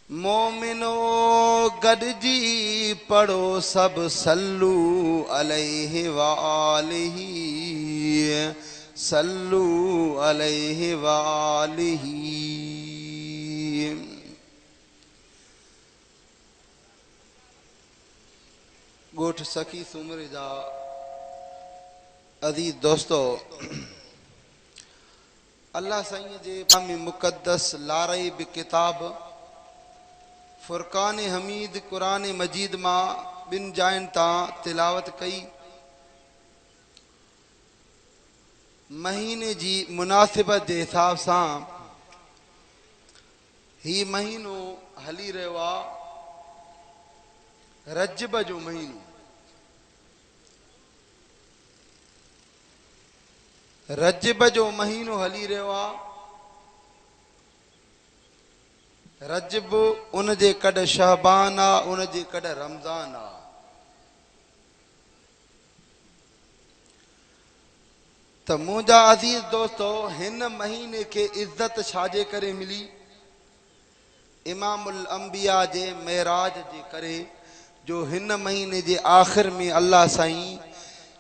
मोमिनो गॾजी पढ़ो सब सल्लू अलैहि वालिही सल्लू अलैहि वालिही। गोठ सखी सुमर जा अज़ीज़ दोस्तो, अल्लाह साईं जे पामी मुक़द्दस लारई बि किताब फुरकान हमीद कुरान मजीद मां बिन जाइन तां तिलावत कई। महीने जी मुनासिबत जे हिसाब सां ही महीनो हली रहियो आहे रजब जो महीनो। रजब जो महीनो हली रहियो आहे। रजब उन जे कॾ शहबान आहे, उन जे कॾ रमज़ान आहे। त मुंहिंजा अज़ीज़ दोस्तो, हिन महीने खे इज़त छाजे करे मिली? इमामुल अंबिया जे मेराज जे करे, जो हिन महीने जे आख़िर में अल्लाह साईं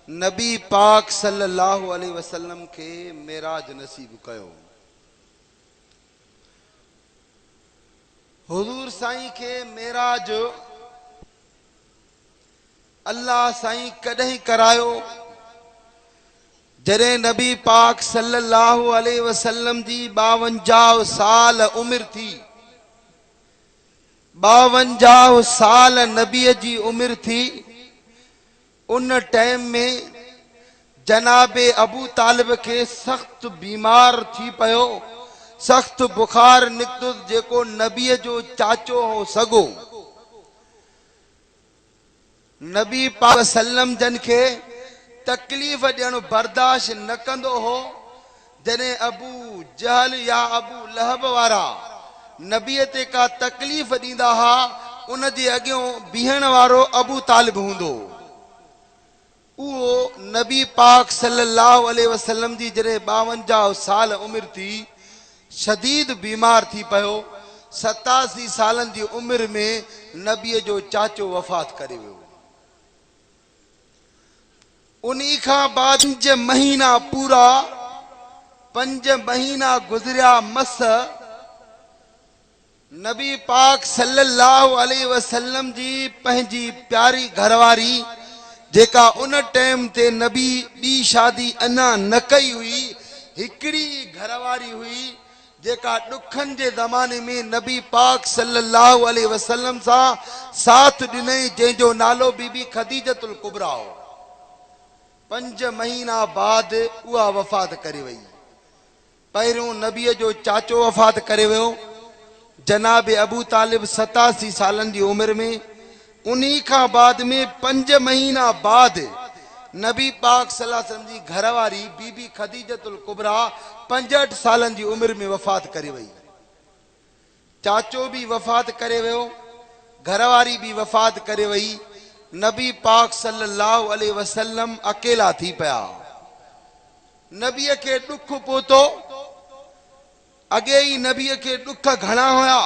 नबी पाक सल्लल्लाहु अलैहि वसल्लम खे मेराज नसीब कयो। हुजूर साईं खे मेराज अल्लाह साईं कॾहिं करायो? जॾहिं नबी पाक सल्लल्लाहु अलैहि वसल्लम जी 52 साल उमिरि थी। 52 साल नबीअ जी उमिरि थी। उन टाइम में जनाबे अबू तालिब खे सख्त बीमार थी पियो, सख्त बुखार निकतुस, जेको नबीअ जो चाचो हो सगो। नबी पाक सल्लम जन खे तकलीफ़ ॾियणु बर्दाश्त न कंदो हो। जॾहिं अबू जहल या अबू लहब वारा नबीअ ते का तकलीफ़ ॾींदा हा, उन जे अॻियों बीहण वारो अबू तालिब हूंदो। उहो नबी पाक सल्लल्लाहु अलैहि वसल्लम जी जॾहिं 52 साल उमिरि थी, शदीद बीमार थी पियो। 87 सालनि जी उमिरि में नबीअ जो चाचो वफ़ात करे वियो। उन्ही खां बाद 5 महीना पूरा 5 महीना गुज़रिया मस। नबी पाक सल्लल्लाहु अलैहि वसल्लम जी पंहिंजी प्यारी घरवारी, जेका उन टाइम ते नबी ॿी शादी अञा न कई हुई, हिकिड़ी घरवारी हुई जेका ॾुखनि जे ज़माने में नबी पाक सल्लल्लाहु अलैहि वसल्लम सां साथ ॾिनई, जंहिंजो नालो बीबी खदीजतुल कुबरा हो। 5 महीना बाद उहा वफ़ात करे वई। पहिरियों नबीअ जो चाचो वफ़ात करे वियो, जनाब अबू तालिब 87 सालनि जी उमिरि में। उन्ही खां बाद में 5 महीना बाद नबी पाक सल्लल्लाहु अलैहि वसल्लम जी घरवारी बीबी खदीजतुल कुबरा 65 सालनि जी उमिरि में वफ़ात करे वई। चाचो भी वफ़ात करे वियो, घरवारी भी वफ़ात करे वई। नबी पाक सल्लल्लाहु अलैहि वसल्लम अकेला थी पिया। नबीअ खे ॾुख पहुतो। अॻे ई नबीअ खे ॾुख घणा हुया।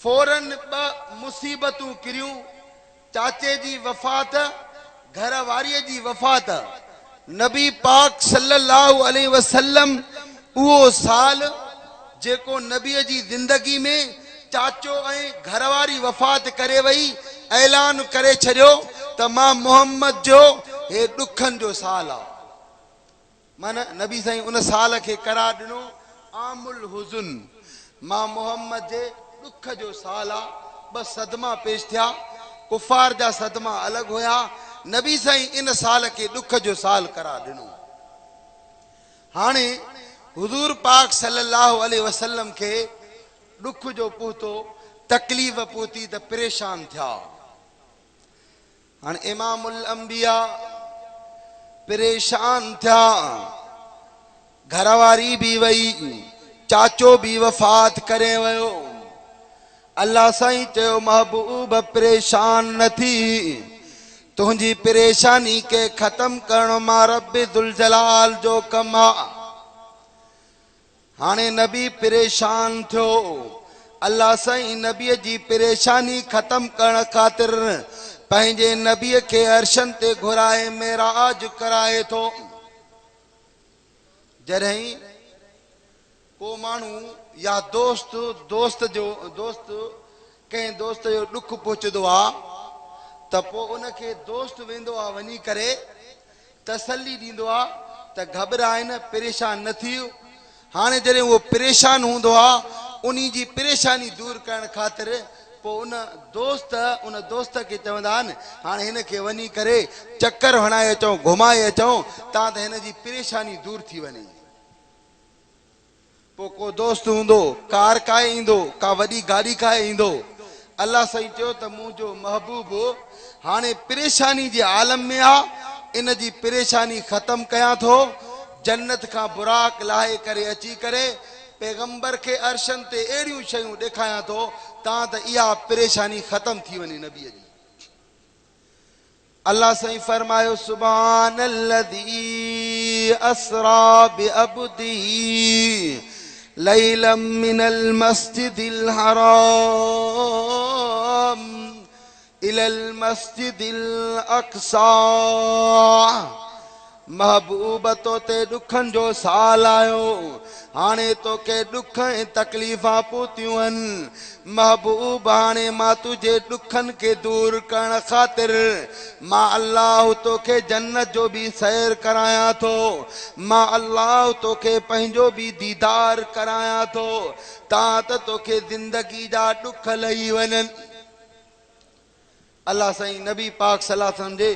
फौरन 2 मुसीबतूं किरियूं, चाचे जी वफ़ात, घरवारीअ जी वफ़ात। नबी पाक सल्लल्लाहु अलैहि वसल्लम उहो साल जेको नबीअ जी ज़िंदगी में चाचो ऐं घरवारी वफ़ात करे वई, ऐलान करे छॾियो त मां मोहम्मद जो हे ॾुखनि जो साल आहे। माना नबी साईं उन साल खे करार ॾिनो आमुल हुज़ुन, मां मोहम्मद जे ॾुख जो साल आहे। 2 सदमा पेश थिया। कुफार जा सदमा अलॻि हुया। नबी साईं इन साल खे ॾुख जो साल करार ॾिनो। हाणे हुज़ूर पाक सल्लल्लाहु अलैहि वसल्लम खे ॾुख जो पहुतो, तकलीफ़ पहुती त परेशान थिया। हाणे इमामुल अंबिया परेशान थिया। घरवारी भी वई, चाचो भी वफ़ात करे वियो। अल्लाह साईं चयो महबूब परेशान न थी, तुंहिंजी परेशानी के ख़त्म करणो मां रब दुल जलाल जो कम आहे। हाणे नबी परेशान थियो। अल्लाह साईं नबीअ जी परेशानी ख़त्म करण ख़ातिर पंहिंजे नबीअ खे अर्शन ते घुराए मेराज कराए थो। जॾहिं को माण्हू या दोस्त कंहिं दोस्त जो ॾुख पहुचंदो आहे त पोइ उनखे दोस्त वेंदो आहे वञी करे तसल्ली ॾींदो आहे त घबराए न, परेशान न थी। हाणे जॾहिं उहो परेशान हूंदो आहे उन जी परेशानी दूर करण ख़ातिर पोइ उन दोस्त खे चवंदा आहिनि हाणे हिन खे वञी करे चकर हणाए अचूं, घुमाए अचूं तां त हिन जी परेशानी दूर थी वञे। पोइ को दोस्त हूंदो कार काए ईंदो, का वॾी गाॾी काए ईंदो। अल्लाह साईं चयो त मुंहिंजो महबूब हाणे परेशानी जे आलम में आहे, इन जी परेशानी ख़त्म कयां थो। जन्नत खां बुराक लाहे करे अची करे पैगंबर खे अर्शन ते अहिड़ियूं शयूं ॾेखारियां थो तां त इहा परेशानी ख़त्म थी वञे नबीअ जी। अल्लाह साईं फरमायो सुब्हानल्लज़ी अस्रा बिअब्दी लैलम मिनल मस्जिदिल हराम इलल मस्जिदिल अक़सा। महबूब तो ते ॾुखनि जो साल आयो, हाणे तोखे ॾुख ऐं तकलीफ़ा पहुतियूं आहिनि। महबूब हाणे मां तुंहिंजे ॾुखनि खे दूर करण ख़ातिर मां अल्लाह तोखे जन्नत जो बि सैर करायां थो, मां अल्लाह तोखे पंहिंजो बि दीदार करायां थो तां त तोखे ज़िंदगी जा ॾुख लही वञनि। अल्लाह साईं नबी पाक सल्लल्लाहु अलैहि वसल्लम जे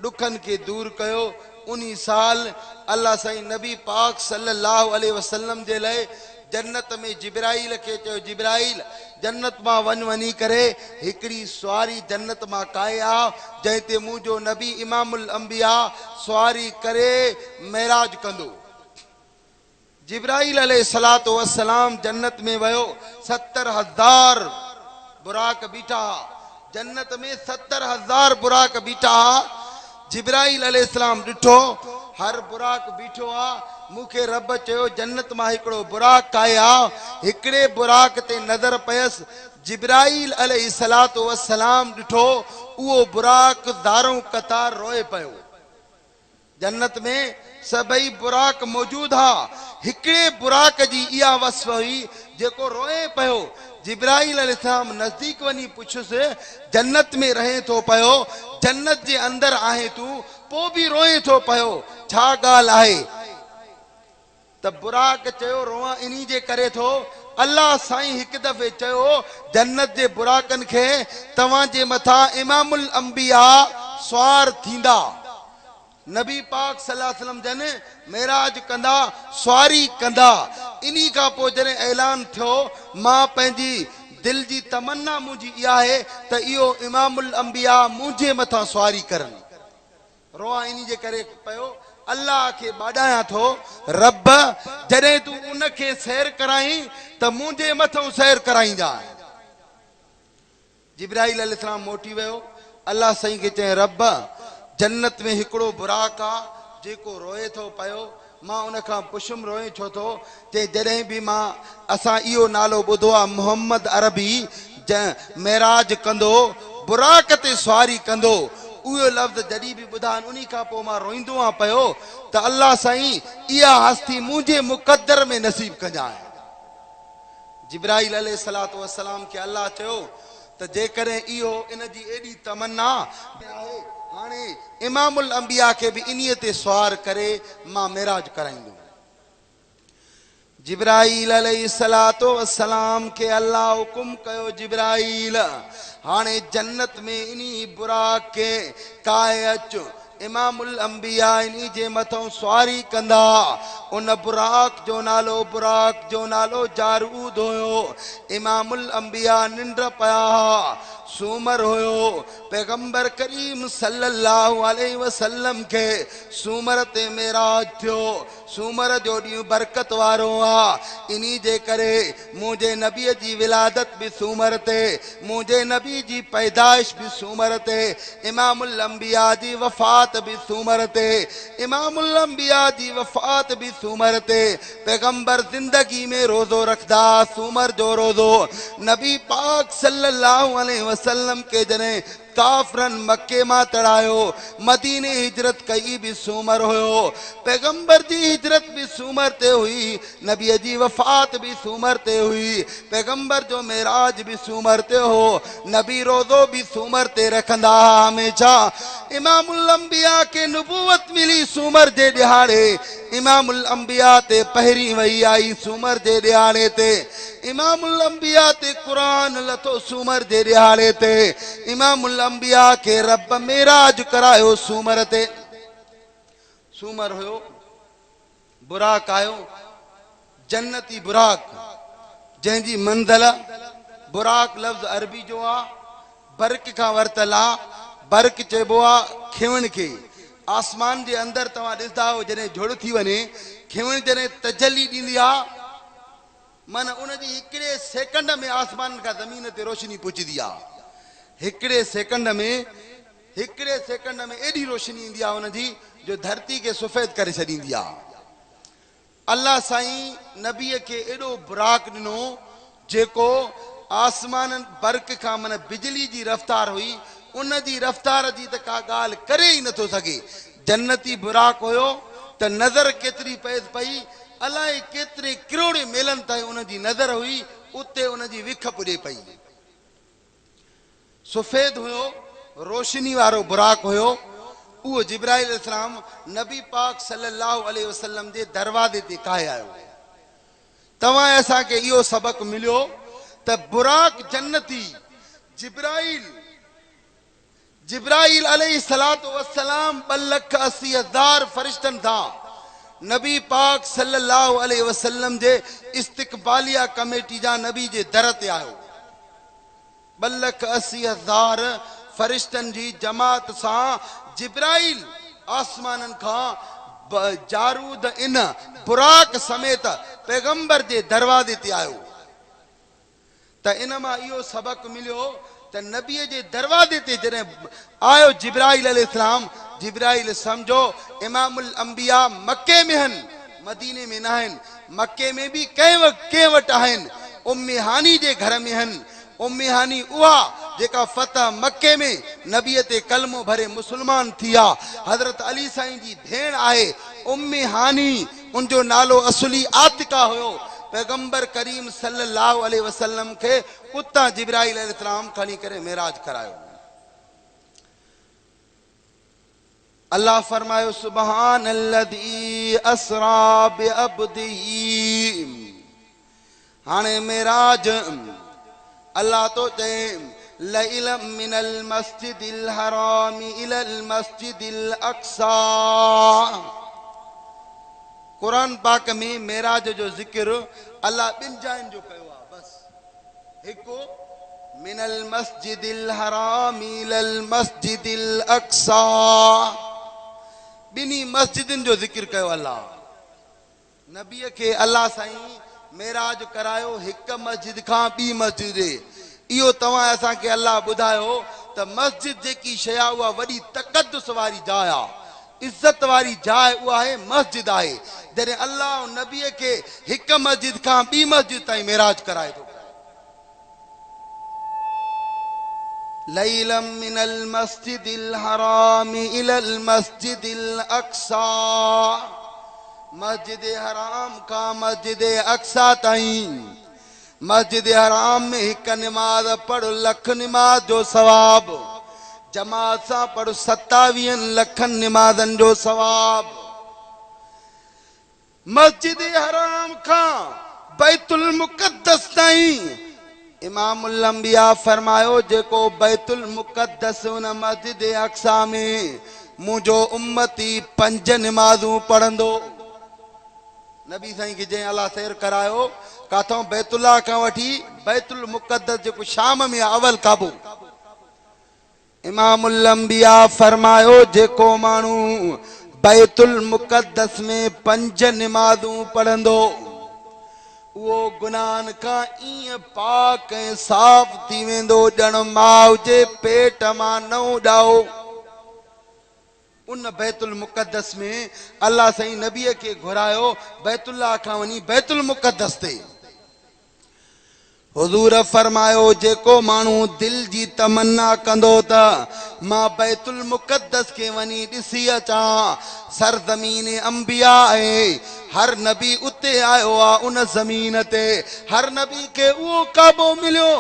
ॾुखनि खे दूर कयो। उन्हीं साल अल्लाह साईं नबी पाक सल्लल्लाहु अलैहि वसल्लम जे लाइ जन्नत में जिब्राइल खे चयो जिब्राइल जन्नत मां वञी करे हिकिड़ी सवारी जन्नत मां काए आ जंहिं ते मुंहिंजो नबी इमामुल अंबिया सवारी करे मेराज कंदो। जिब्राइल अलैहिस्सलातु वस्सलाम जन्नत में वियो, 70,000 बुराक बीठा। जन्नत में 70,000 बुराक बीठा। जिब्राइल अलैहिस्सलाम ॾिठो हर बुराक बीठो आहे। मूंखे रब चयो जन्नत मां हिकिड़ो बुराक आए आ, हिकिड़े बुराक ते नज़र पयसि। जिब्राइल अलैहिस्सलातु वस्सलाम ॾिठो उहो बुराक दारों कतार रोए पियो। जन्नत में सभई बुराक मौजूद हा, हिकिड़े बुराक जी इहा वसफ हुई जेको रोए पियो। जिब्राइल अलैहिस्सलाम नज़दीक वञी पुछुसि जन्नत में रहे थो पियो, जन्नत जे अंदर आहे तू पोइ बि रोए थो पियो, छा ॻाल्हि आहे? त बुराक चयो रोआ इन्ही जे करे थो अल्लाह साईं हिकु दफ़े चयो जन्नत जे बुराकनि खे तव्हांजे मथां इमामुल अंबिया सवार थींदा। नबी पाक सल्लल्लाहु अलैहि वसल्लम जन मेराज कंदा, सवारी कंदा। इन्ही खां पोइ जॾहिं ऐलान थियो मां पंहिंजी दिल जी तमन्ना मुंहिंजी इहा आहे त इहो इमामुल अंबिया मुंहिंजे मथां सवारी करनि। रोआ इन्ही जे करे पियो अल्लाह खे बाॾायां थो रब जॾहिं तूं उनखे सैर कराई त मुंहिंजे मथां सैर कराईंदा। जिब्राइल अलैहिस्सलाम मोटी वियो, अल्लाह साईं खे चई रब जन्नत में हिकिड़ो बुराक आहे जेको रोए थो पियो, मां उन खां पुछुमि रोए छो थो? चई जॾहिं बि मां असां इहो नालो ॿुधो आहे मोहम्मद अरबी मेराज कंदो बुराक ते सवारी कंदो, उहो लफ़्ज़ जॾहिं बि ॿुधा उन खां पोइ मां रोईंदो आहियां पियो त अल्लाह साईं इहा हस्ती मुंहिंजे मुक़द्दर में नसीब कजांइ। जिब्राइल अलैहिस्सलातु वस्सलाम खे अल्लाह चयो त जेकॾहिं इहो इन जी एॾी तमन्ना आहे हाणे इमामुल अंबिया खे बि इन्हीअ ते सवार करे मां मेराज कराईंदुमि। जिब्राइल अलैहिस्सलातु वस्सलाम के अल्लाह हुकुम कयो जिब्राइल हाणे जन्नत में इन्ही बुराक के काए अच, इमामुल अंबिया इन्ही जे मथों सवारी कंदा। उन बुराक जो नालो जारूद हुयो। इमामुल अंबिया निंड पया सूमर हुयो। पैगंबर करीम सल्लल्लाहु अलैहि वसल्लम के सूमर ते मेराज थियो। सूमर जो ॾींहुं बरकत वारो आहे। इन्ही जे करे मुंहिंजे नबीअ जी विलादत बि सूमर ते, मुंहिंजे नबी जी पैदाइश बि सूमर ते, इमामुल अंबिया जी वफ़ात बि सूमर ते, इमामुल अंबिया जी वफ़ात बि सूमर ते। पैगंबर ज़िंदगी में रोज़ो रखदा सूमर जो रोज़ो। नबी पाक सल्लल्लाहु अलैहि वसल्लम के जने काफरन मक्के मां तड़ायो, मदीने हिजरत कई भी सूमर हुयो। पैगंबर जी हिजरत भी सूमर ते हुई, नबी जी वफात भी सूमर ते हुई, पैगंबर जो मेराज भी सूमर ते हो, नबी रोज़ो भी सूमर ते रखंदा हमेशा। इमामुल अंबिया के नबूवत मिली सूमर जे दिहाड़े, इमामुल अंबिया ते पहरी वही आई सूमर जे दिहाड़े ते, इमामुल अंबिया ते कुरान लथो सूमर जे दिहाड़े ते, इमामुल अंबिया के रब मेराज करायो सूमर ते। सूमर हुयो, बुराक आयो, जन्नती बुराक, जंहिंजी मंज़िल बुराक लफ़्ज़ अरबी जो आ, बर्क का वरतल आ। बर्क चइबो आ खिवण के। आसमान जे अंदर तव्हां ॾिसंदा हो जॾहिं झुड़ थी वञे, खिवण जॾहिं तजली ॾींदी आ, मन उनजी हिकिड़े सेकंड में आसमान का ज़मीन ते रोशनी पहुचदी आ। हिकिड़े सेकंड में एडी रोशनी ईंदी आहे उनजी जो धरती के सफेद करे छॾींदी आहे। अल्लाह साईं नबीअ खे एडो बुराक ॾिनो जेको आसमान बर्क खां मन बिजली जी रफ़्तार हुई, उन जी रफ़्तार जी त का ॻाल्हि करे ई नथो सघे। जन्नती बुराक हुयो त नज़र केतिरी पई, अलाए केतिरे किरोड़े मेलनि ताईं उन जी नज़र हुई, उते उन जी विख पुॼे पई। सफेद हुयो, रोशनी वारो बुराक हुयो। उहो जिब्राइल अलैहिस्सलाम नबी पाक सल्लल्लाहु अलैहि वसल्लम जे दरवाज़े ते काहे आयो। तव्हां असांखे इहो सबक मिलियो त बुराक जन्नती जिब्राइल अलैहिस्सलातु वस्सलाम 2,80,000 फरिश्तनि था नबी पाक सल्लल्लाहु अलैहि वसल्लम जे इस्तिक़बालिया कमेटी जा नबी जे दर ते आयो। 2,80,000 फरिश्तनि जी जमात सां जिब्राइल आसमाननि खां जारूद इन बुराक समेत पैगंबर जे दरवाज़े ते आयो। त इन मां इहो सबक मिलियो त नबीअ जे दरवाज़े ते जॾहिं आयो जिब्राइल अलैहिस्सलाम, जिब्राइल समझो इमामुल अंबिया मक्के में आहिनि, मदीने में न आहिनि। मक्के में बि कंहिं वटि आहिनि, उम्मे हानी जे घर में आहिनि। उम्मे हानी उहा जेका फतह मक्के में नबीअ ते कलमो भरे मुसलमान थी आहे, हज़रत अली साईं जी भेण आहे उम्मे हानी, उनजो नालो असली आतिका हुयो। पैगंबर करीम सल्लल्लाहु अलैहि वसल्लम के उतां जिब्राइल अलैहिस्सलाम खणी करे मेराज करायो। अल्लाह फरमायो सुबहानल्लज़ी अस्रा बिअब्दिही। हाणे मेराज अल्लाह तो चए लइलम मिनल मस्जिदिल हरामी इलल मस्जिदिल अक्सा। कुरान पाक में मेराज जो जिक्र अल्लाह बिन जाइन जो कयो आहे। बस हिकु मिनल मस्जिदिल हरामी इलल मस्जिदिल अक्सा, बिनी मस्जिदन जो जिक्र कयो अल्लाह। नबीअ के अल्लाह साईं मेराज करायो हिक मस्जिद खां ॿी मस्जिद। इहो तव्हां असांखे अल्लाह ॿुधायो त मस्जिद जेकी शइ आहे उहा वॾी तक़द्दुस वारी जाइ आहे, इज़त वारी जाइ उहा आहे मस्जिद आहे। जॾहिं अल्लाह नबीअ खे हिक मस्जिद खां ॿी मस्जिद ताईं मेराज कराए थो। लैलम मिनल मस्जिदिल हरामी इलल मस्जिदिल अक्सा, मस्जिद हराम का मस्जिद अक्सा ताईं। मस्जिद हराम में एक नमाज पढ़ लख नमाज जो सवाब, जमात सां पढ़ 27 लख नमाजन जो सवाब। मस्जिद हराम का बैतुल मुक़द्दस ताईं इमामुल अंबिया फरमायो जेको बैतुल मुक़द्दस उन मस्जिद अक्सा में मुझो उम्मती 5 नमाजूं पढ़ंदो। नबी साईं के जंहिं अल्लाह सैर करायो काथों बैतुल्लाह का वठी बैतुल मुक़द्दस जेको शाम में अवल काबू। इमामुल अंबिया फरमायो जेको मानू बैतुल मुक़द्दस में 5 निमाज़ूं पढ़ंदो वो गुनाहन का ईअं पाक ऐं साफ़ थी वेंदो ॼण माउ जे पेट मां न उॾाओ। उन बैतुल मुक़द्दस में अल्लाह साईं नबीअ खे घुरायो बैतुल्लाह खां वञी बैतुल मुक़द्दस ते। हुज़ूर फरमायो जेको माण्हू दिल जी तमन्ना कंदो त मां बैतुल मुक़द्दस के वञी ॾिसी अचां, सरज़मीन अंबिया आहे, हर नबी उते आयो आहे उन ज़मीन ते, हर नबी खे उहो काबो मिलियो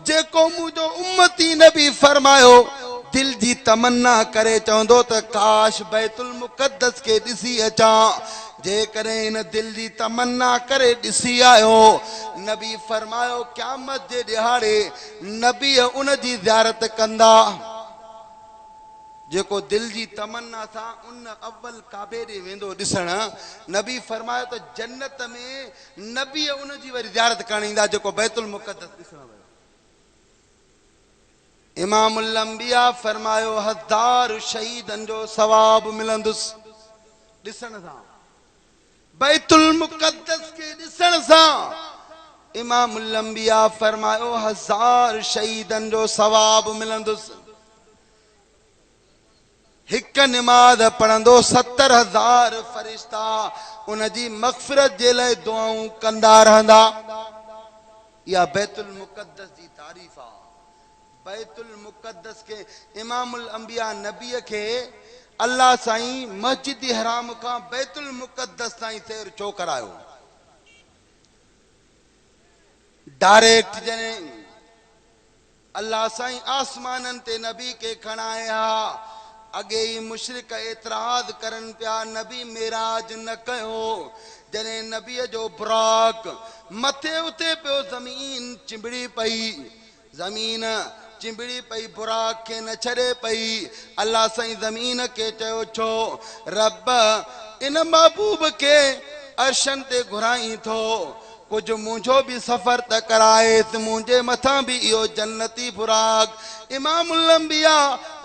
जेको मुंहिंजो उम्मती नबी फरमायो दिल जी तमन्ना करे चवंदो त काश बैतुल मुक़द्दस के ॾिसी अचां। जेकॾहिं इन दिल जी तमन्ना करे ॾिसी आयो, नबी फरमायो क़यामत जे ॾिहाड़े नबी उन जी ज़ियारत कंदा। जेको दिल जी तमन्ना सां उन अव्वल काबे ॾे वेंदो ॾिसण, नबी फरमायो त जन्नत में नबी उन जी वरी ज़ियारत करण ईंदा जेको बैतुल मुक़द्दस ॾिसण वियो। इमामुल अंबिया फरमायो 1000 शहीदनि जो सवाब मिलंदुसि ॾिसण सां, बैतुल मुक़द्दस के ॾिसण सां। इमामुल अंबिया फरमायो 1000 शहीदनि जो सवाब मिलंदुसि। हिक निमाज़ पढ़ंदो 70,000 फरिश्ता उन जी मग़फ़िरत जे लाइ दुआऊं कंदा रहंदा। या बैतुल मुक़द्दस जी तारीफ़ आहे। बैतुल मुक़द्दस के इमामुल अंबिया नबीअ खे अल्लाह साईं मस्जिद हराम खां बैतुल मुक़द्दस ताईं सैर छो करायो? डायरेक्ट जने अल्लाह साईं आसमाननि ते नबी के खणाया, अगे ही मुशरिक एतराज़ करन पिया नबी मेराज न कयो। जने नबी जो बुराक मथे उते पियो ज़मीन चिंबड़ी पई, ज़मीन चिंबड़ी पई बुराक के न छड़े पई। अल्लाह साईं ज़मीन के चयो छो रब इन महबूब के अर्शन ते घुराई थो, कुछ मुझो भी सफर त कराएस, मुझे मथा भी इहो जन्नती बुराक। इमामुल अंबिया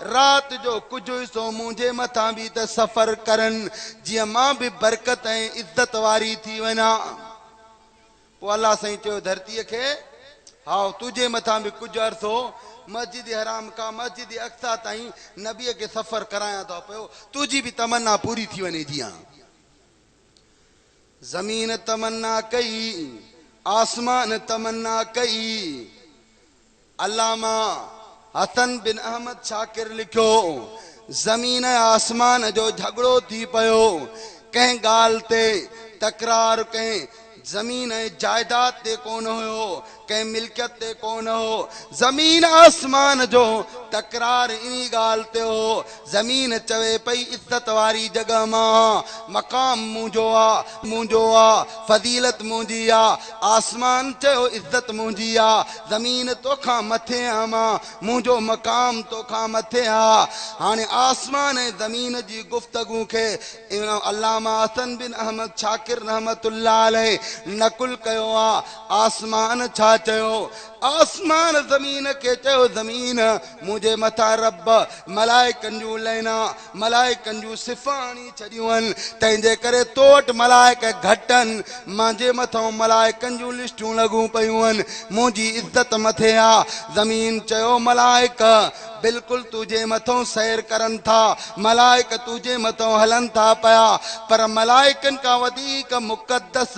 रात जो कुछ हिस्सो मुझे मथा भी त सफर करन जिया मां भी बरकत ऐं इज्जत वारी थी वञा। पोइ अल्लाह साईं चयो धरतीअ खे हाउ तुझे मथा भी कुछ अरसो मस्जिद हराम का मस्जिद अक्सा ताईं नबीअ के सफर कराया थो पियो, तुझी भी तमन्ना पूरी थी वञे। जिया ज़मीन तमन्ना कई, आसमान तमन्ना कई। अल्लामा हसन बिन अहमद शाकिर लिखियो ज़मीन आसमान जो झगड़ो थी पियो, कंहिं ॻाल्हि ते तकरार कंहिं ज़मीन जायदाद ते कोन हुयो, कंहिं मिल्कियत ते कोन हो। ज़मीन आसमान जो तकरार इन्ही ॻाल्हि ते हो। ज़मीन चवे पई इज्जत वारी जगह मां मक़ाम मुंहिंजो आहे, मुंहिंजो आहे, फज़ीलत मुंहिंजी आहे। आसमान चयो इज्जत मुंहिंजी आहे, ज़मीन तोखां मथे आहियां मां, मुंहिंजो मक़ाम तोखां मथे आहे। हाणे आसमान ऐं ज़मीन जी गुफ़्तगू खे अल्लामा हसन बिन अहमद शाकिर रहमतुल्लाह अलैह नकुल कयो आहे। आसमान छा चयो? आसमान ज़मीन के चयो ज़मीन मुझे मथा रब मलाइकन जूं लैना मलाइकन जूं सिफ़ाणी छॾियूं आहिनि, तंहिंजे करे तो वटि मलाइक घटनि, मुंहिंजे मथां मलाइकन जूं लिस्टूं लॻूं पियूं आहिनि, मुंहिंजी इज़त मथे आहे। ज़मीन चयो मलाइक बिल्कुल तुझे मथों सैर करन था, मलाइक तुझे मथों हलन था पया, पर मलाइकन का वधीक मुक़द्दस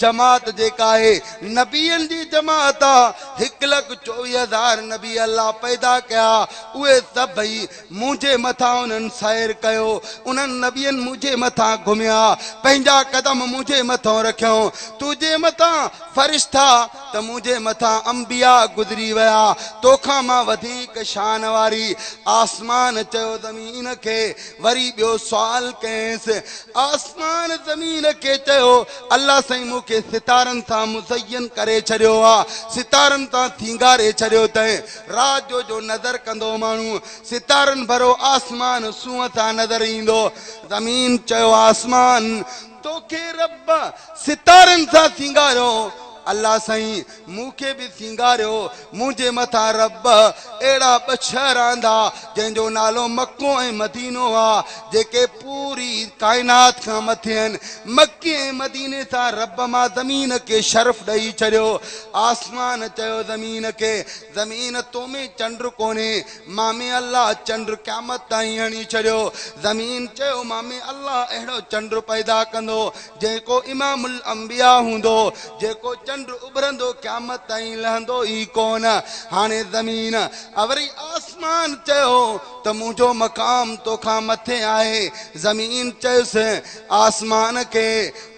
जमात जेका है नबियन जी जमात आहे। 1,24,000 नबी अल्लाह पैदा कया, उहे सभई मुझे मथा उन्हनि सैर कयो, उन्हनि नबियन मुझे मथा घुमिया, पंहिंजा कदम मुझे मथों रखियो। तुझे मथा फरिश्ता त मुझे मथा अंबिया गुज़री विया, तोखां मां वधीक शान वारी। आसमान चयो ज़मीन खे वरी ॿियो सुवाल कयसि। आसमान ज़मीन खे चयो अल्लाह साईं मूंखे सितारनि सां मुज़यन करे छॾियो आहे, सितारनि सां थींगारे छॾियो अथई। रात जो नज़र कंदो माण्हू सितारनि भरो आसमान सूंहं सां नज़र ईंदो। ज़मीन चयो आसमान तोखे रब सितारनि सां थींगारियो, अल्लाह साईं मूंखे बि सिंगारियो मुंहिंजे मथां रब अहिड़ा ॿ शहर आंदा जंहिंजो नालो मक्को ऐं मदीनो आहे जेके पूरी काइनात खां मथे आहिनि मके ऐं मदीने सां रब मां ज़मीन खे शर्फ़ ॾेई छॾियो आसमान चयो ज़मीन खे ज़मीन तो में चंड कोन्हे मामे अल्लाह चंड क़यामत ताईं हणी छॾियो ज़मीन चयो मामे अल्लाह अहिड़ो चंड पैदा कंदो जेको इमामुल अंबिया हूंदो जेको चंड उभरंदो क़यामत ताईं लहंदो ई कोन हाणे ज़मीन वरी आसमान चयो त मुंहिंजो मक़ाम तोखां मथे आहे ज़मीन चयुसि आसमान खे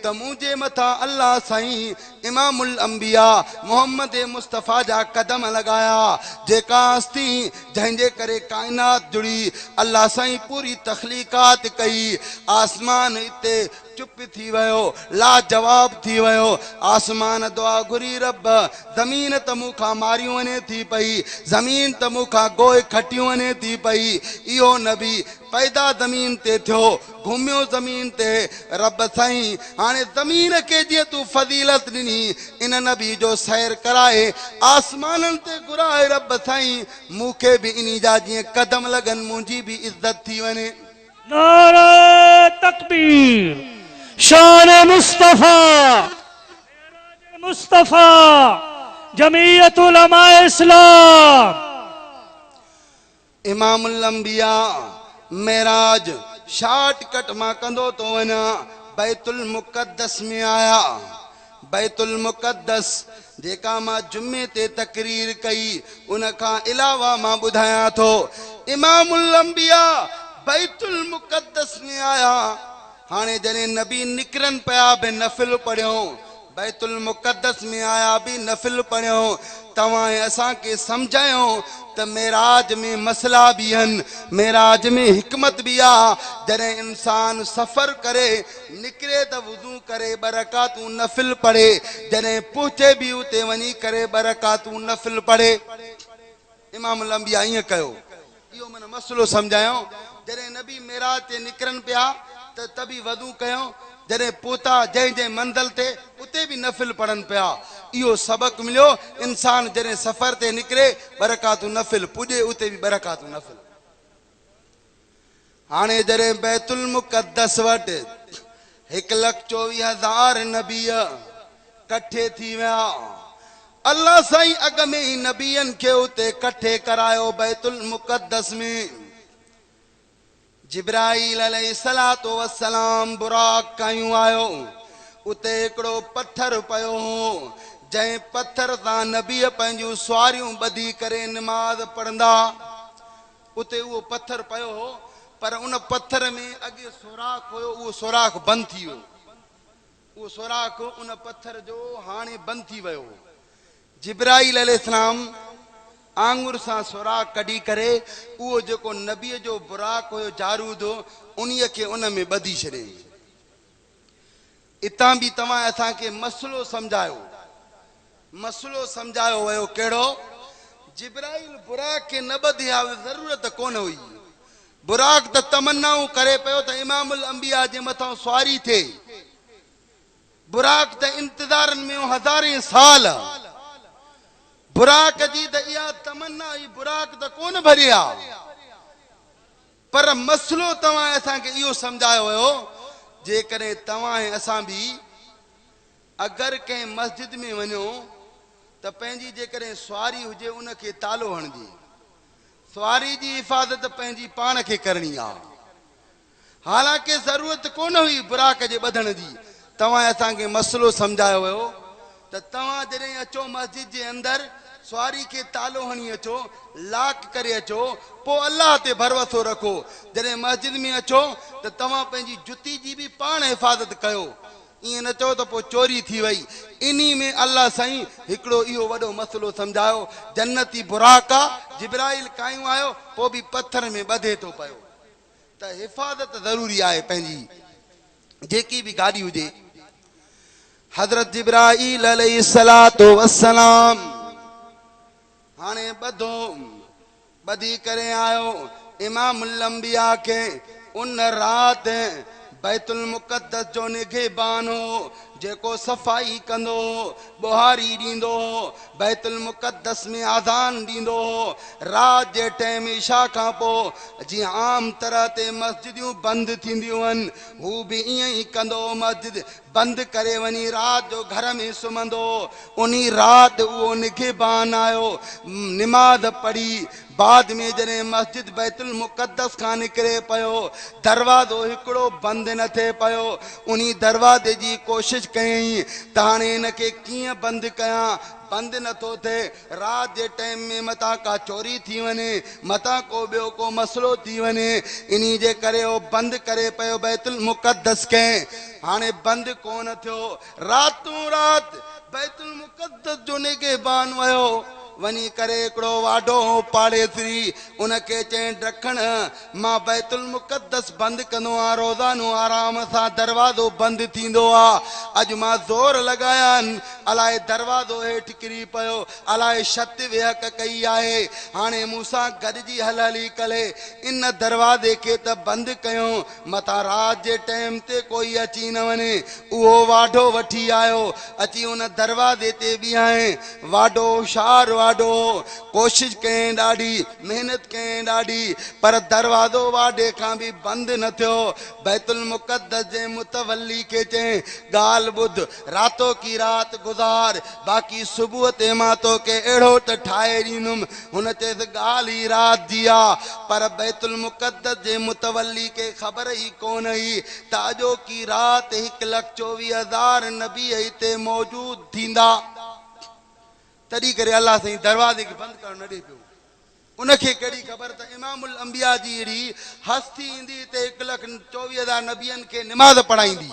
त मुंहिंजे मथां अल्लाह साईं इमामुल अंबिया मोहम्मद मुस्तफ़ा जा कदम लगाया जेका हस्ती जंहिंजे करे काइनात जुड़ी अल्लाह साईं पूरी तख़लीक़ात कई आसमान हिते चुप थी वियो लाजवाब थी वियो आसमान दुआ घुरी रब ज़मीन त मूंखां मारियूं वञे थी पई ज़मीन त मूंखां गोए खटियूं वञे थी पई इहो नबी पैदा ज़मीन ते थियो घुमियो ज़मीन ते रब साईं हाणे ज़मीन खे जीअं तूं फज़ीलत ॾिनी इन नबी जो सैर कराए आसमाननि ते घुराए रब साईं मूंखे बि इन जा जीअं कदम लॻनि मुंहिंजी बि इज़त थी वञे नारा तकबीर शान मुस्तफा मुस्तफा जमीयत उलमा इस्लाम इमामुल अंबिया मेराज शॉर्टकट मां कंदो तो वञा बैतुल मुक़द्दस में आया बैतुल मुक़द्दस जेका मां जुमे ते तकरीर कई उन खां अलावा मां ॿुधायां थो इमामुल अंबिया बैतुल मुक़द्दस में आया हाणे जॾहिं नबी निकिरनि पिया बि नफ़िल पढ़ियो बैतुल मुक़द्दस में आया बि नफ़िल पढ़ियो तव्हां असांखे सम्झायो त मेराज में मसला बि आहिनि मेराज में हिकमत बि आहे जॾहिं इंसान सफ़र करे निकिरे त वुज़ू करे ॿ रकातूं नफ़िल पढ़े जॾहिं पहुचे बि उते वञी करे ॿ रकातूं नफ़िल पढ़े इमामुल अंबिया ईअं कयो इहो मन मसलो सम्झायो जॾहिं नबी मेराज ते निकिरनि पिया त तबी वज़ू कयो जॾहिं पहुता जंहिं जंहिं मंज़िल ते उते बि नफ़िल पढ़नि पिया इहो सबक़ मिलियो इंसान जॾहिं सफ़र ते निकिरे ॿ रकातूं नफ़िल पुॼे उते बि ॿ रकातूं नफ़िल हाणे जॾहिं बैतुल मुक़द्दस वटि 1,24,000 नबी कठे थी विया अल्लाह साईं अॻ में ई नबियनि खे उते कठे करायो बैतुल मुक़द्दस में जिब्राईल अलैहिस्सलातु वस्सलाम बुराक कायूं आयो उते हिकिड़ो पत्थर पियो हो जंहिं पत्थर सां नबी पंहिंजूं सुवारियूं ॿधी करे निमाज़ पढ़ंदा उते उहो पत्थर पियो हो पर उन पत्थर में अॻे सोराख हुयो उहो सोराख बंदि थी वियो उहो सोराख उन पत्थर जो हाणे बंदि थी वियो जिब्राईल अलैहिस्सलाम आंगुर सां सोराख कढी करे उहो जेको नबीअ जो बुराक हुयो जारूद उन्हीअ खे उन में ॿधी छॾियईं इतां बि तव्हां असांखे मसलो सम्झायो वियो कहिड़ो जिब्राईल बुराक खे न ॿधिया ज़रूरत कोन हुई बुराक त तमन्नाऊं करे पियो त इमामुल अंबिया जे मथां सुवारी थिए बुराक त इंतज़ारनि में हज़ारे साल बुराक जी त इहा तमन्ना हुई बुराक त कोन भरिया पर मसलो तव्हां असांखे इहो सम्झायो वियो जेकॾहिं तव्हां ऐं असां बि अगरि कंहिं मस्जिद में वञो त पंहिंजी जेकॾहिं सुवारी हुजे उनखे तालो हणिजे सुवारी जी हिफ़ाज़त पंहिंजी पाण खे करणी आहे हालांकि ज़रूरत कोन हुई बुराक जे ॿधण जी तव्हां असांखे मसलो सम्झायो वियो त तव्हां जॾहिं अचो मस्जिद जे अंदरि सुवारी खे तालो हणी अचो लाक करे अचो पोइ अल्लाह ते भरोसो रखो जॾहिं मस्जिद में अचो त तव्हां पंहिंजी जुती जी बि पाण हिफ़ाज़त कयो ईअं न चओ त पोइ चोरी थी वई इन्ही में अल्लाह साईं हिकिड़ो इहो वॾो मसलो सम्झायो जन्नती बुराक आहे जिब्राईल कायूं आयो पोइ बि पत्थर में ॿधे थो पियो त हिफ़ाज़त ज़रूरी आहे पंहिंजी जेकी बि गाॾी हुजे हज़रत जिब्राईल अलैहिस्सलातु वस्सलाम हाणे ॿधी करे आयो इमामुल अंबिया खे उन रात बैतुल मुक़द्दस जो निगहबान हो जेको सफ़ाई कंदो बुहारी ॾींदो बैतुल मुक़द्दस में आज़ान ॾींदो रात जे टाइम इशा खां पोइ जीअं आम तरह ते मस्जिदियूं बंदि थींदियूं आहिनि हू बि ईअं ई कंदो मस्जिद बंदि करे वञी रात जो घर में सुम्हंदो उन्ही रात उहो निगहबान आयो निमाज़ पढ़ी बाद में जॾहिं मस्जिद बैतुल मुक़द्दस खां निकिरे पियो दरवाज़ो हिकिड़ो बंदि न थिए पियो उन्ही दरवाज़े जी कोशिशि कयईं त हाणे हिनखे कीअं बंदि कयां बंदि नथो थिए रात जे टाइम में मथां का चोरी थी वञे मथां को ॿियो को मसइलो थी वञे इन्ही जे करे उहो बंदि करे पियो बैतुल मुक़द्दस खे हाणे बंदि कोन थियो रातों रात बैतुल मुक़द्दस जो निगहबान वियो वञी करे हिकिड़ो वाढो पाड़ेसरी उनखे चई ॾखण मां बैतुल मुक़द्दस बंदि कंदो आहियां रोज़ानो आराम सां दरवाज़ो बंदि थींदो आहे अॼु मां ज़ोर लॻाया आहिनि अलाए दरवाज़ो हेठि किरी पियो अलाए छत वेहक कई आहे हाणे मूंसां गॾिजी हली करे इन दरवाज़े खे त बंदि कयूं मथां राति जे टाइम ते कोई अची न वञे उहो वाढो वठी आयो अची उन दरवाज़े ते बीहाए वाढो होशियार वाढो कोशिशि कयईं ॾाढी महिनत कयईं ॾाढी पर दरवाज़ो वाढे खां बि बंदि न थियो बैतुल मुक़द्दस जे मुतवली खे चई ॻाल्हि ॿुध रातो की रात गुज़ार बाक़ी सुबुह ते मां तोखे अहिड़ो त ठाहे ॾींदुमि हुन चयसि ॻाल्हि ई राति जी आहे पर बैतुल मुक़द्दस जे मुतवली खे ख़बर ई कोन हुई त अॼोकी राति 1,24,000 नबी हिते मौजूद थींदा तॾहिं करे अल्लाह साईं दरवाज़े खे बंदि करणु न ॾे पियो उनखे कहिड़ी ख़बर त इमामुल अंबिया जी अहिड़ी हस्ती ईंदी त 1,24,000 नबियनि खे निमाज़ पढ़ाईंदी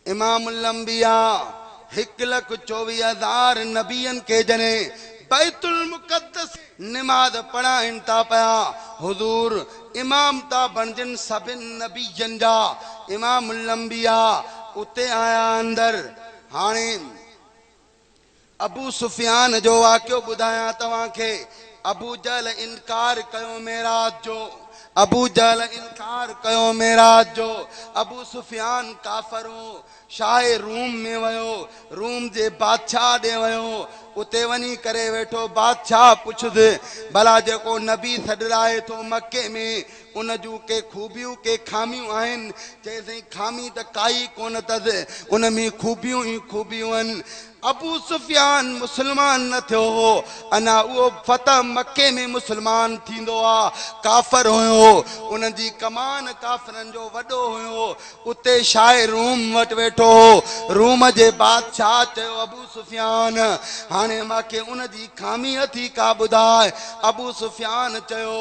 इमामुल अंबिया 1,24,000 नबियनि खे जॾहिं बैतुल मुक़द्दस निमाज़ पढ़ाइनि था पिया हुज़ूर इमाम था बणजनि सभिनि नबियनि जा इमामुल अंबिया उते आया अंदरि हाणे अबू सुफियान जो वाक़ियो ॿुधायां तव्हांखे अबू जहल इनकार कयो मेराज जो अबू जहल इनकार कयो मेराज जो अबू सुफियान काफ़र हो शाहे रूम में वियो रूम जे बादशाह ॾे वियो उते वञी करे वेठो बादशाह पुछुसि भला जेको नबी सॾराए थो मके में उन जूं के खूबियूं के खामियूं आहिनि चइसि खामी त काई कोन अथसि उन में खूबियूं ई खूबियूं आहिनि अबू सुफियान मुसलमान न थियो हो अना उहो फतह मके में मुसलमान थींदो आहे काफ़र हुयो उन जी कमान काफ़रनि जो वॾो हुयो उते शाहे रूम वटि वेठो हो रूम जे बादशाह चयो अबू सुफियान हाणे मूंखे उन जी खामी अथी का ॿुधाए अबू सुफियान चयो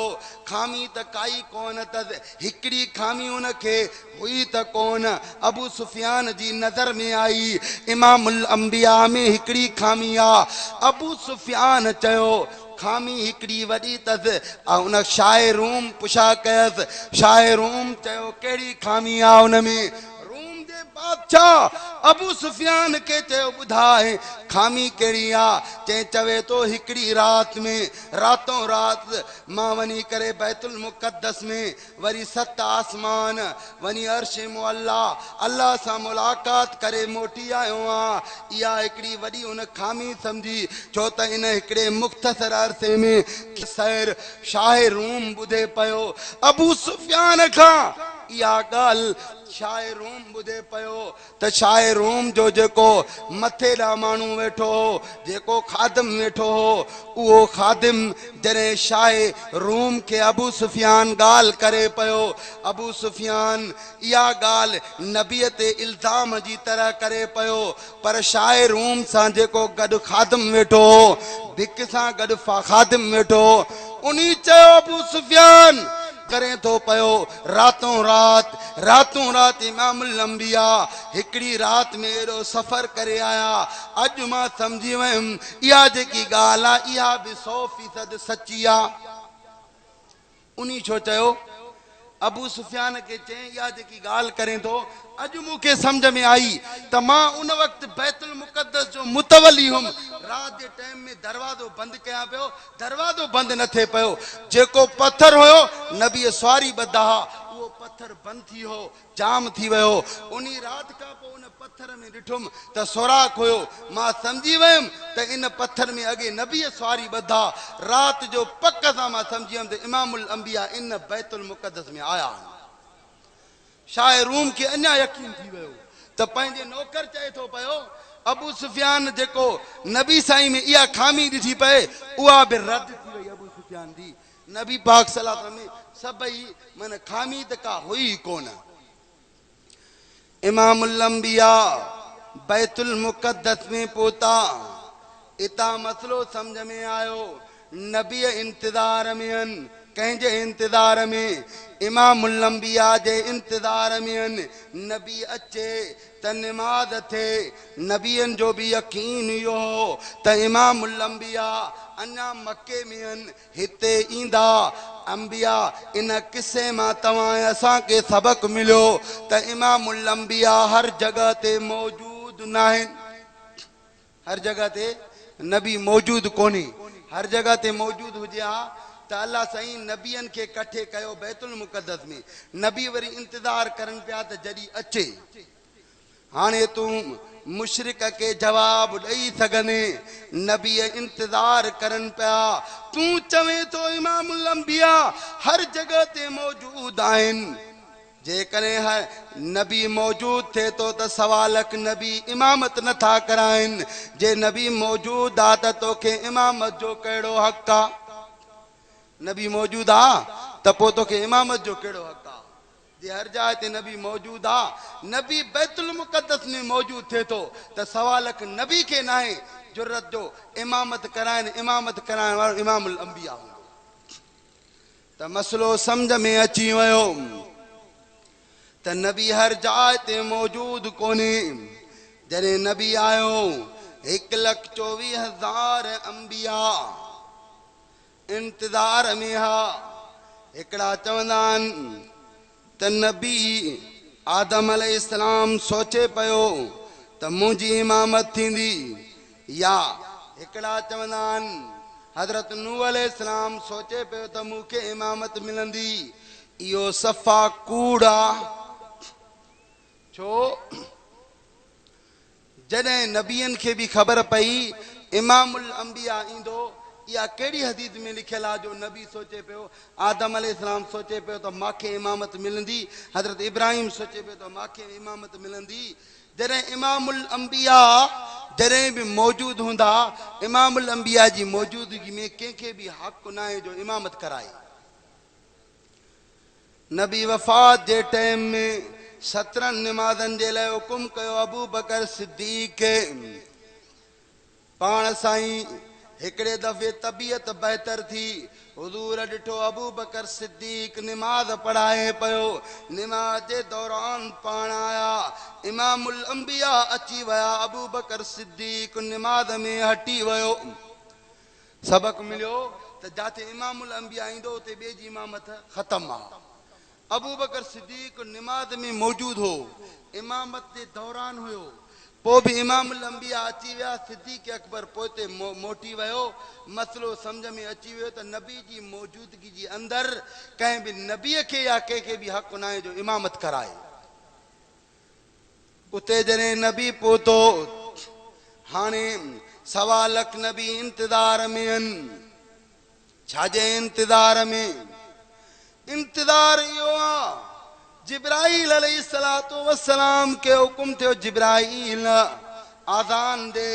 खामी त काई कोन अथसि हिकिड़ी खामी उनखे हुई त कोन अबू सुफियान जी नज़र में आई इमामुल अंबिया में हिकिड़ी खामी आहे अबू सुफियान चयो खामी हिकिड़ी वॾी अथसि ऐं उन शाहे रूम पुछा कयसि शाहे रूम चयो कहिड़ी खामी आहे उन में रूम जे बादशाह अबू सुफियान के चयो ॿुधाए खामी कहिड़ी आहे चवे तो हिकिड़ी राति में रातों राति मां वञी करे बैतुल मुक़द्दस में वरी 7 आसमान वञी अर्श मुअल्ला अल्लाह सां मुलाक़ात करे मोटी आयो आहियां इहा हिकिड़ी वॾी उन खामी सम्झी छो त इन हिकिड़े मुख़्तसर अरसे में सैर शाहे रूम ॿुधे पियो अबू सुफियान खां इहा ॻाल्हि शाहे रूम ॿुधे पियो त शाहे रूम जो जेको मथे ॾांहुं माण्हू वेठो हो जेको खादिम वेठो हो उहो खादिम जॾहिं शाहे रूम खे अबू सुफियान ॻाल्हि करे पियो अबू सुफियान इहा ॻाल्हि नबीअ ते इल्ज़ाम जी तरह करे पियो पर शाहे रूम सां जेको गॾु खादिम वेठो हो भिक सां गॾु खादिम वेठो हो उन्ही चयो अबू सुफियान करे थो पियो रातों रात इमामुल अंबिया हिकिड़ी राति में एॾो सफ़र करे आया अॼु मां सम्झी वियुमि इहा जेकी ॻाल्हि आहे इहा बि 100% सची आहे उन्ही छो चयो अबू सुफियान के चई इहा जेकी ॻाल्हि करे थो अॼु मूंखे सम्झ में आई त मां उन वक़्तु बैतुल मुक़द्दस जो मुतवली हुउमि राति जे टाइम में दरवाज़ो बंदि कयां पियो दरवाज़ो बंदि न थिए पियो जेको पत्थर हुयो नबीअ सवारी ॿधा उहो पत्थर बंद थी हो जाम थी वियो उनी रात का पो उन पत्थर में ॾिठुम त सोराख हुयो मां समझी वयम त इन पत्थर में अगे नबी सवारी बधा रात जो पक सां मां समझी वयम त इमामुल अंबिया इन बैतुल मुक़द्दस में आया शाह रूम के अन्या यकीन थी वियो त पंहिंजे नौकर चए थो पियो अबू सुफियान जेको नबी साईं में इहा खामी ॾिठी पए उहा बि रद्द थी वई अबू सुफियान जी नबी पाक सल्लल्लाहु अलैहि वसल्लम में सभई मन खामी त का हुई कोन इमामुल अंबिया बैतुल मुक़द्दस में पहुता इता मसलो समझ में आयो नबी इंतजार में आहिनि कंहिंजे इंतजार में इमामुल अंबिया जे इंतजार में आहिनि नबी अचे त निमाज़ थे नबियन जो भी यकीन इहो हो त इमामुल अंबिया अन्ना मक्के में आहिनि हिते ईंदा अंबिया इन किस्से मां तव्हां असां के सबक मिलियो त इमामुल अंबिया हर जगह ते मौजूद न आहिनि हर जगह ते नबी मौजूद कोन्हे हर जगह ते मौजूद हुजे हा त अल्लाह साईं नबियन के कठे कयो बैतुल मुक़द्दस में नबी वरी इंतजार करन पिया त जड़ी अचे हाने तू मुशरिक के जवाब दई सगने नबी इंतजार करन पिया तू चवे तो इमामुल अंबिया हर जगह ते मौजूद आहिनि जे करे है नबी मौजूद थे तो सवालक नबी इमामत न था कराइन जे नबी मौजूद आ त तोखे इमामत जो कहिड़ो हक़ आ नबी मौजूद आ त पो तोखे इमामत जो कहिड़ो हक़ आ जे हर जाइ ते नबी मौजूद आ नबी बैतुल मुक़द्दस में मौजूद थे तो त सवालक नबी के नाहे जुर्रत जो इमामत कराइण वारो इमामुल अंबिया हूंदो त मसलो सम्झ में अची वियो त नबी हर जाइ ते मौजूद कोन्हे जॾहिं नबी आयो 1,24,000 अंबिया इंतजार में हा हिकड़ा चवंदा आहिनि त नबी आदम अलैहिस्सलाम सोचे पियो त मुंहिंजी इमामत थींदी या हिकड़ा चवंदा आहिनि हज़रत नूह अलैहिस्सलाम सोचे पियो त मूंखे इमामत मिलंदी इहो सफ़ा कूड़ आहे छो जॾहिं नबियन खे भी ख़बर पई इमामुल अंबिया ईंदो या केड़ी हदीस में लिखियल आहे जो नबी सोचे पियो आदम अलैहिस्सलाम सोचे पियो त मांखे इमामत मिलंदी हज़रत इब्राहिम सोचे पियो त मांखे इमामत मिलंदी जॾहिं इमामुल अंबिया जॾहिं भी मौजूद हूंदा इमामुल अंबिया जी मौजूदगी में कंहिंखे भी हक़ न आहे जो इमामत कराए नबी वफ़ात जे टाइम में 17 नमाज़न जे लाइ हुकुम कयो अबू बकर सिद्दीक़ खे पाण साईं हिकड़े दफ़े तबियत बहितर थी हुजूर ॾिठो अबू बकर सिद्दीक़ नमाज पढ़ाए पियो नमाज जे दौरान पाण आया इमामुल अंबिया अची विया अबू बकर सिद्दीक़ नमाज में हटी वियो सबक मिलियो त जाते इमामुल अंबिया ईंदो उते ॿिए जी इमामत ख़तम आहे अबू बकर सिद्दीक़ नमाज में मौजूद हो इमामत जे दौरान हुयो पो भी इमामुल अंबिया अची विया सिद्दीक़ अकबर पोते मोटी वियो मसलो समझ में अची वियो त नबी जी मौजूदगी जी अंदर कंहिं भी नबीअ खे या कंहिंखे भी हक़ न आहे जो इमामत कराए उते जॾहिं नबी पहुतो हाणे सवा लख नबी इंतजार में आहिनि छाजे इंतजार में इंतजार इहो आहे जिब्राइल अलैहिस्सलातु वस्सलाम के हुकुम थियो जिब्राइल आज़ान दे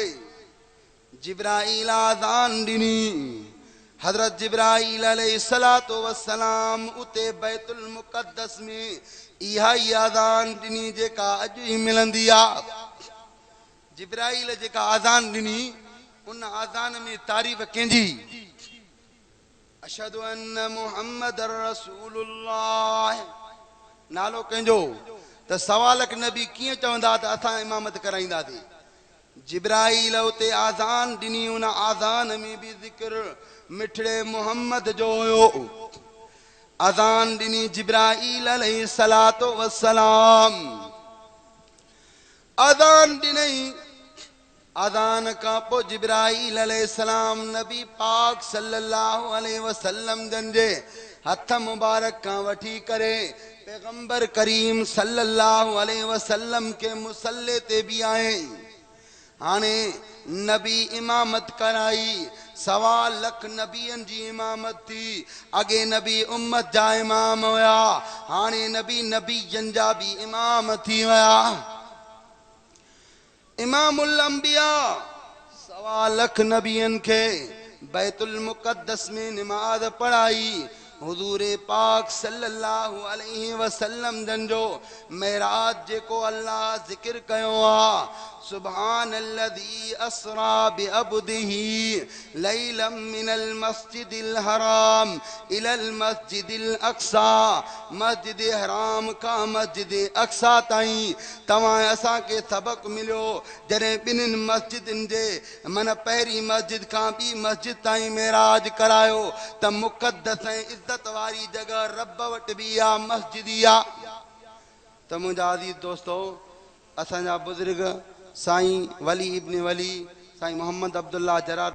जिब्राइल आज़ान ॾिनी हज़रत जिब्राइल अलैहिस्सलातु वस्सलाम उते बैतुल मुक़द्दस में इहा ई आज़ान ॾिनी जेका अॼु ई मिलंदी आहे जिब्राइल जेका आज़ान ॾिनी उन आज़ान में तारीफ़ कंहिंजी अशहदु अन्न मुहम्मदर रसूलुल्लाह नालो कंहिंजो त सवालक नबी कीअं चवंदा त असां इमामत कराईंदासीं जिब्राइल उते आज़ान ॾिनी उन आज़ान में भी ज़िक्र मिठड़े मोहम्मद जो हुयो आज़ान ॾिनी जिब्राइल अलैहिस्सलातु वस्सलाम आज़ान ॾिनई आज़ान का पो जिब्राइल अलैहिस्सलाम नबी पाक सल्लल्लाहु अलैहि वसल्लम जन जे हथ मुबारक का वठी करे पैगंबर करीम सल्लल्लाहु अलैहि वसल्लम के मुसल्ले ते भी आए हाने नबी इमामत कराई 1.25 लाख नबियन जी इमामत थी अगे नबी उम्मत जा इमाम हुया हाने नबी जा भी इमाम थी वया इमामुल अंबिया 1.25 लाख नबियन के बैतुल मुक़द्दस में नमाज पढ़ाई हुजूर पाक सल्लल्लाहु अलैहि वसल्लम जंजो मेराज जेको अल्लाह जिक्र कयो आ सुभानल्लज़ी अस्रा बिअब्दिही लैलम मिनल मस्जिदिल हराम इलल मस्जिदिल अक्सा मस्जिद हराम का मस्जिद अक्सा ताई तवा असा के सबक मिलो जरे बिन मस्जिदन जे मन पहरी मस्जिद का भी मस्जिद ताई मेराज करायो त मुक़द्दस इज्जत वारी जगह रब वट भी आ मस्जिदिया त मुंजा अजीज दोस्तों असा बुजुर्ग साईं वली इब्न वली साईं मोहम्मद अब्दुल्ला जरार